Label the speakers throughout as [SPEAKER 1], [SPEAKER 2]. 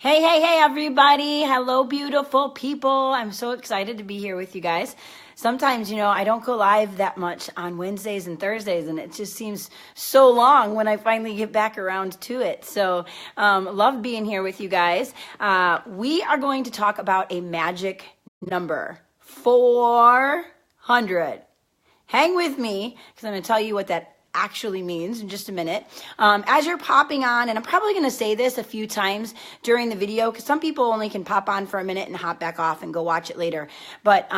[SPEAKER 1] Hey, everybody. Hello, beautiful people. I'm so excited to be here with you guys. Sometimes, I don't go live that much on Wednesdays and Thursdays, and it just seems so long when I finally get back around to it. So, love being here with you guys. We are going to talk about a magic number, 400. Hang with me, because I'm going to tell you what that actually means in just a minute. As you're popping on, and I'm probably going to say this a few times during the video because some people only can pop on for a minute and hop back off and go watch it later. But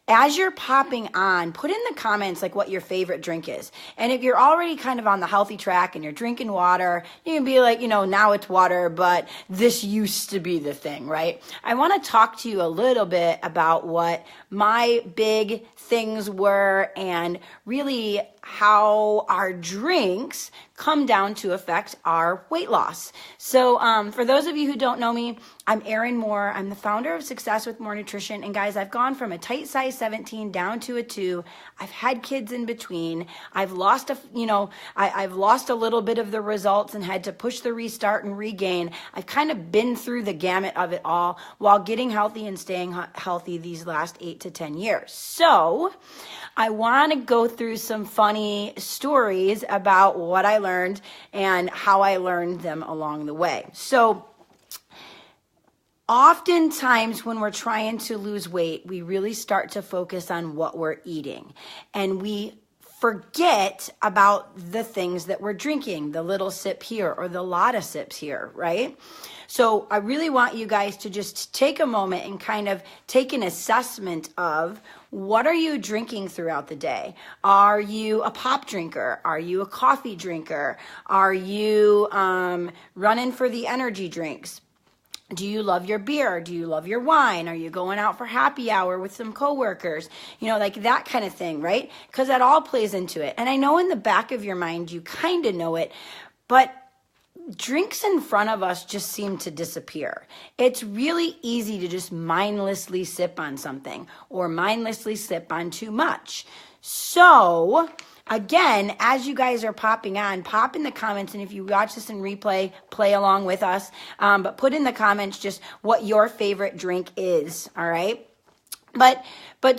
[SPEAKER 1] as you're popping on, put in the comments like what your favorite drink is. And if you're already kind of on the healthy track and you're drinking water, you can be like, now it's water, but this used to be the thing, right? I want to talk to you a little bit about what my big things were and really how our drinks come down to affect our weight loss. So for those of you who don't know me, I'm Erin Moore. I'm the founder of Success with More Nutrition. And guys, I've gone from a tight size 17 down to a 2. I've had kids in between. I've lost I've lost a little bit of the results and had to push the restart and regain. I've kind of been through the gamut of it all while getting healthy and staying healthy these last 8 to 10 years. So I want to go through some funny stories about what I learned and how I learned them along the way. So oftentimes when we're trying to lose weight, we really start to focus on what we're eating, and we forget about the things that we're drinking, the little sip here or the lot of sips here, right? So I really want you guys to just take a moment and kind of take an assessment of what are you drinking throughout the day? Are you a pop drinker? Are you a coffee drinker? Are you running for the energy drinks? Do you love your beer? Do you love your wine? Are you going out for happy hour with some coworkers? Like that kind of thing, right? Because that all plays into it. And I know in the back of your mind, you kind of know it, but drinks in front of us just seem to disappear. It's really easy to just mindlessly sip on something or mindlessly sip on too much. So again, as you guys are popping on, pop in the comments, and if you watch this in replay, play along with us. But put in the comments just what your favorite drink is, all right? But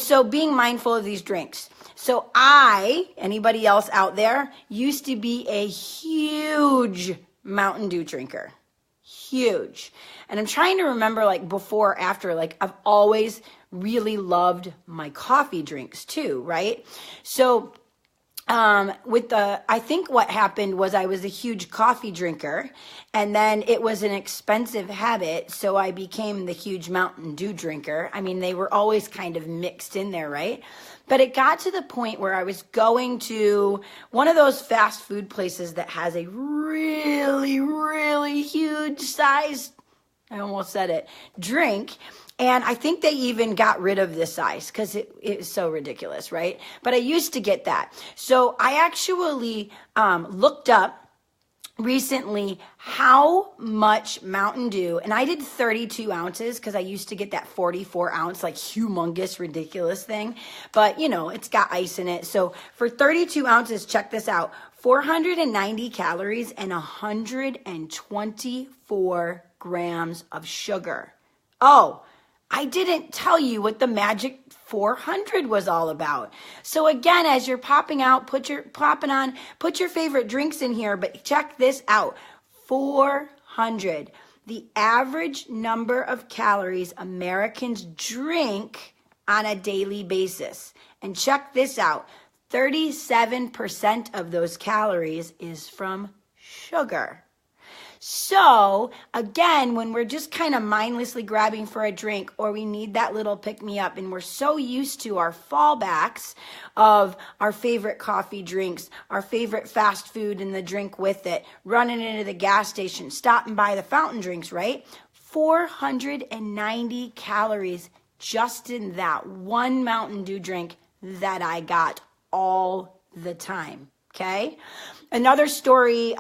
[SPEAKER 1] so being mindful of these drinks. So anybody else out there, used to be a huge Mountain Dew drinker. Huge. And I'm trying to remember like before or after, like I've always really loved my coffee drinks too, right? So I think what happened was I was a huge coffee drinker, and then it was an expensive habit, so I became the huge Mountain Dew drinker. I mean, they were always kind of mixed in there, right? But it got to the point where I was going to one of those fast food places that has a really, really huge size, I almost said it, drink. And I think they even got rid of this size because it is so ridiculous, right? But I used to get that. So I actually looked up recently how much Mountain Dew, and I did 32 ounces because I used to get that 44 ounce, like humongous, ridiculous thing. But, it's got ice in it. So for 32 ounces, check this out, 490 calories and 124 grams of sugar. Oh, I didn't tell you what the magic 400 was all about. So again, as you're popping out, put your favorite drinks in here, but check this out. 400, the average number of calories Americans drink on a daily basis. And check this out. 37% of those calories is from sugar. So again, when we're just kind of mindlessly grabbing for a drink, or we need that little pick-me-up, and we're so used to our fallbacks of our favorite coffee drinks, our favorite fast food and the drink with it, running into the gas station, stopping by the fountain drinks, right? 490 calories just in that one Mountain Dew drink that I got all the time, okay? Another story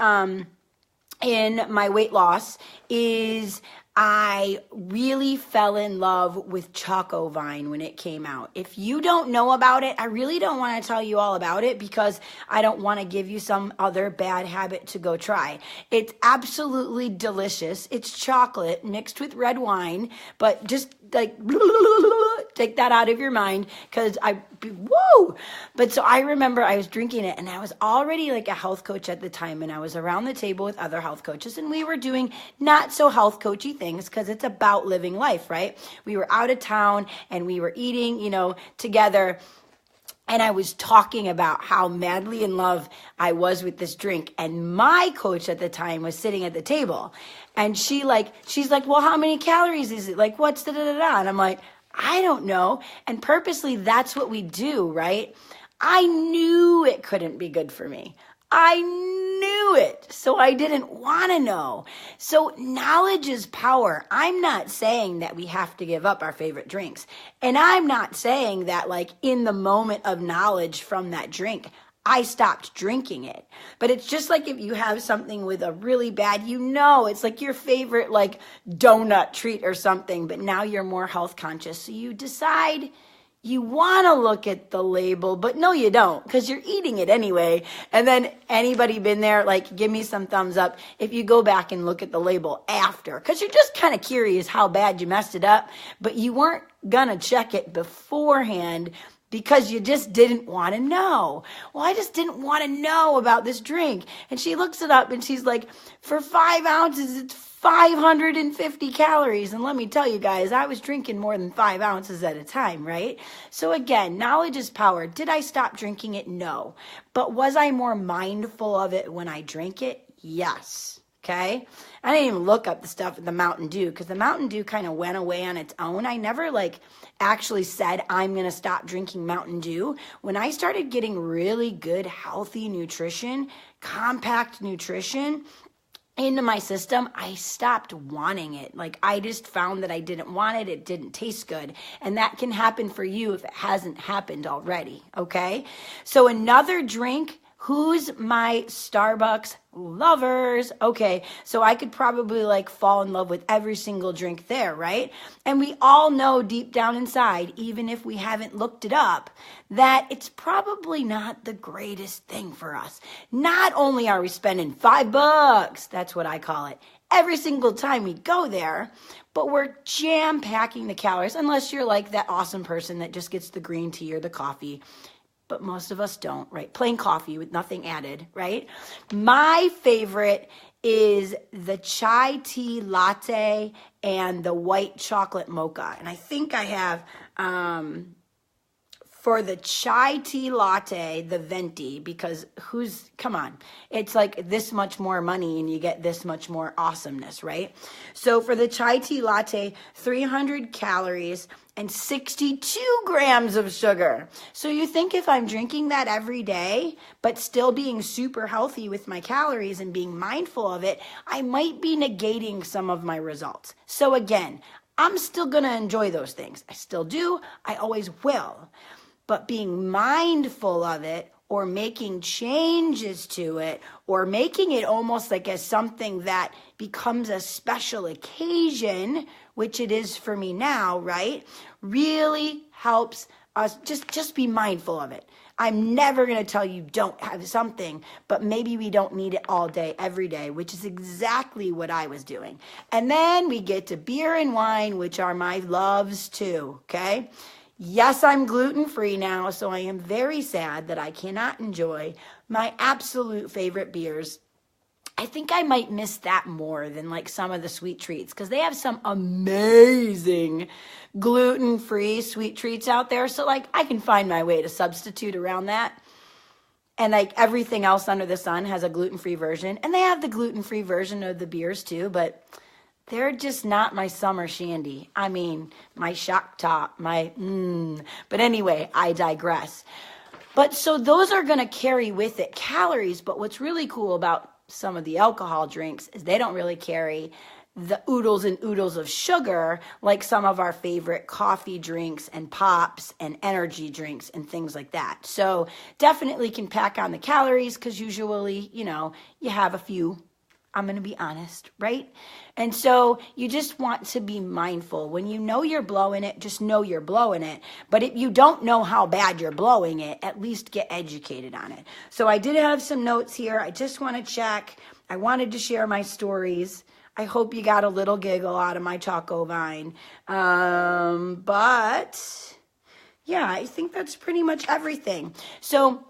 [SPEAKER 1] in my weight loss is I really fell in love with Choco Vine when it came out. If you don't know about it, I really don't want to tell you all about it because I don't want to give you some other bad habit to go try. It's absolutely delicious. It's chocolate mixed with red wine, but just like take that out of your mind because whoa. But so I remember I was drinking it and I was already like a health coach at the time, and I was around the table with other health coaches and we were doing not so health coachy things because it's about living life, right? We were out of town and we were eating, together. And I was talking about how madly in love I was with this drink. And my coach at the time was sitting at the table. And she's like, well, how many calories is it? Like, what's da-da-da-da? And I'm like, I don't know. And purposely, that's what we do, right? I knew it couldn't be good for me. I knew it. So I didn't want to know. So knowledge is power. I'm not saying that we have to give up our favorite drinks. And I'm not saying that like in the moment of knowledge from that drink, I stopped drinking it. But it's just like if you have something with a really bad, it's like your favorite like donut treat or something, but now you're more health conscious. So you decide you want to look at the label, but no, you don't, because you're eating it anyway. And then anybody been there, like, give me some thumbs up if you go back and look at the label after, because you're just kind of curious how bad you messed it up, but you weren't going to check it beforehand because you just didn't want to know. Well, I just didn't want to know about this drink. And she looks it up and she's like, for 5 ounces, it's 550 calories. And let me tell you guys, I was drinking more than 5 ounces at a time, right? So again, knowledge is power. Did I stop drinking it? No. But was I more mindful of it when I drank it? Yes. Okay. I didn't even look up the stuff at the Mountain Dew because the Mountain Dew kind of went away on its own. I never actually said I'm going to stop drinking Mountain Dew. When I started getting really good, healthy nutrition, compact nutrition into my system, I stopped wanting it. Like I just found that I didn't want it. It didn't taste good. And that can happen for you if it hasn't happened already. Okay. So another drink. Who's my Starbucks lovers? Okay, so I could probably fall in love with every single drink there, right? And we all know deep down inside, even if we haven't looked it up, that it's probably not the greatest thing for us. Not only are we spending $5, that's what I call it, every single time we go there, but we're jam-packing the calories, unless you're like that awesome person that just gets the green tea or the coffee. But most of us don't, right? Plain coffee with nothing added, right? My favorite is the chai tea latte and the white chocolate mocha. And I think I have, for the chai tea latte, the venti, because come on, it's like this much more money and you get this much more awesomeness, right? So for the chai tea latte, 300 calories and 62 grams of sugar. So you think if I'm drinking that every day, but still being super healthy with my calories and being mindful of it, I might be negating some of my results. So again, I'm still going to enjoy those things. I still do. I always will. But being mindful of it or making changes to it or making it almost like as something that becomes a special occasion, which it is for me now, right? Really helps us just be mindful of it. I'm never going to tell you don't have something, but maybe we don't need it all day, every day, which is exactly what I was doing. And then we get to beer and wine, which are my loves too, okay? Yes, I'm gluten-free now, so I am very sad that I cannot enjoy my absolute favorite beers. I think I might miss that more than some of the sweet treats because they have some amazing gluten-free sweet treats out there. So I can find my way to substitute around that. And everything else under the sun has a gluten-free version. And they have the gluten-free version of the beers too, but they're just not my summer shandy. I mean, my shock top, but anyway, I digress. But so those are going to carry with it calories. But what's really cool about some of the alcohol drinks is they don't really carry the oodles and oodles of sugar like some of our favorite coffee drinks and pops and energy drinks and things like that. So definitely can pack on the calories because usually, you have a few I'm going to be honest, right? And so you just want to be mindful. When you know you're blowing it, just know you're blowing it. But if you don't know how bad you're blowing it, at least get educated on it. So I did have some notes here. I just want to check. I wanted to share my stories. I hope you got a little giggle out of my Choco Vine. But yeah, I think that's pretty much everything. So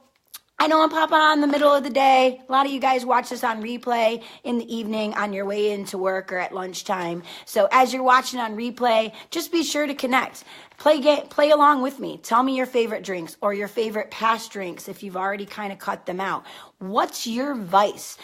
[SPEAKER 1] I know I'm popping on in the middle of the day. A lot of you guys watch this on replay in the evening on your way into work or at lunchtime. So as you're watching on replay, just be sure to connect. Play along with me. Tell me your favorite drinks or your favorite past drinks if you've already kind of cut them out. What's your vice?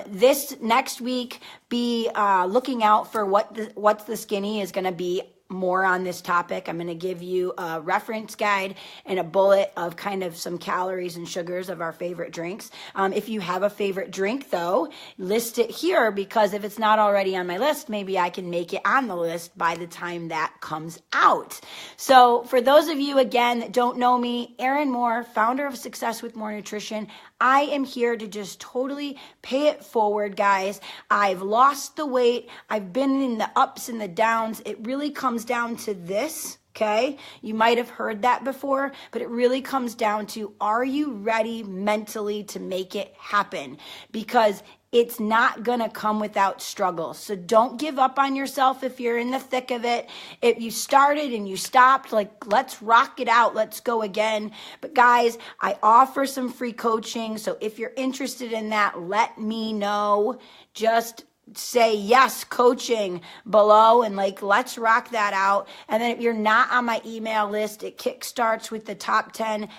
[SPEAKER 1] This next week, be looking out for what's the skinny is going to be more on this topic. I'm going to give you a reference guide and a bullet of kind of some calories and sugars of our favorite drinks. If you have a favorite drink, though, list it here, because if it's not already on my list, maybe I can make it on the list by the time that comes out. So for those of you, again, that don't know me, Erin Moore, founder of Success with More Nutrition, I am here to just totally pay it forward, guys. I've lost the weight. I've been in the ups and the downs. It really comes down to this, okay? You might have heard that before, but it really comes down to, are you ready mentally to make it happen? Because it's not going to come without struggle. So don't give up on yourself if you're in the thick of it. If you started and you stopped, let's rock it out. Let's go again. But guys, I offer some free coaching. So if you're interested in that, let me know. Just say yes, coaching below, and let's rock that out. And then if you're not on my email list, it kickstarts with the top 10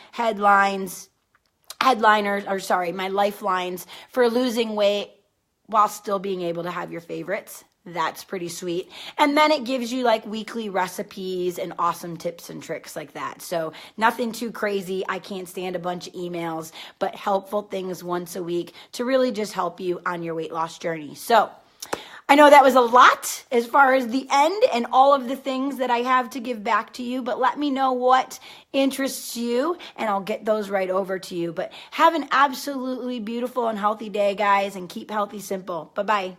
[SPEAKER 1] my lifelines for losing weight while still being able to have your favorites. That's pretty sweet. And then it gives you weekly recipes and awesome tips and tricks like that. So nothing too crazy. I can't stand a bunch of emails, but helpful things once a week to really just help you on your weight loss journey. So I know that was a lot as far as the end and all of the things that I have to give back to you, but let me know what interests you and I'll get those right over to you. But have an absolutely beautiful and healthy day, guys, and keep healthy simple. Bye-bye.